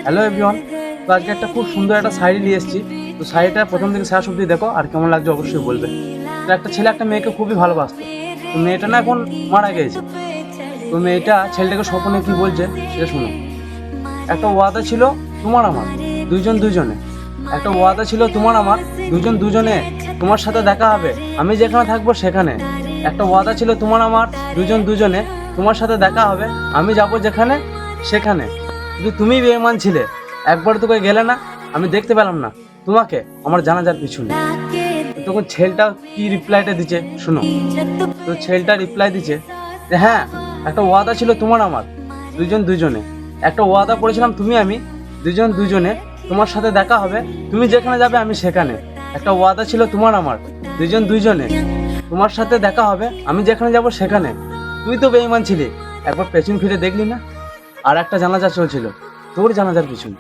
Hello everyone. তো আজকে একটা খুব সুন্দর একটা শাড়ি নিয়ে এসেছি। তো শাড়িটা প্রথম থেকে শেষ অবধি দেখো, আর কেমন লাগছে অবশ্যই বলবে। তো একটা ছেলে একটা মেয়েকে খুবই ভালোবাসতো। তো মেয়েটা না এখন মারা গেছে। তো মেয়েটা ছেলেটাকে স্বপ্নে কি বলছে সেটা শুনো। একটা ওয়াদা ছিল তোমার আমার দুজনে, একটা ওয়াদা ছিল তোমার আমার দুজনে, তোমার সাথে দেখা হবে আমি যেখানে থাকবো সেখানে। একটা ওয়াদা ছিল তোমার আমার দুজনে, তোমার সাথে দেখা হবে আমি যাব যেখানে সেখানে। কিন্তু তুমি বেঈমান ছিলে, একবার তোকে গেলে না, আমি দেখতে পেলাম না তোমাকে আমার জানাজার পিছনে। তখন ছেলেটা কি রিপ্লাইটা দিচ্ছে শুনো। তো ছেলেটা রিপ্লাই দিচ্ছে যে হ্যাঁ, একটা ওয়াদা ছিল তোমার আমার দুজনে, একটা ওয়াদা করেছিলাম তুমি আমি দুজনে, তোমার সাথে দেখা হবে তুমি যেখানে যাবে আমি সেখানে। একটা ওয়াদা ছিল তোমার আমার দুজনে, তোমার সাথে দেখা হবে আমি যেখানে যাব সেখানে। তুই তো বেঈমান ছিলি, একবার পেছন ফিরে দেখলি না। আর একটা জানাজা চলছিল তোর জানাজার পিছনে।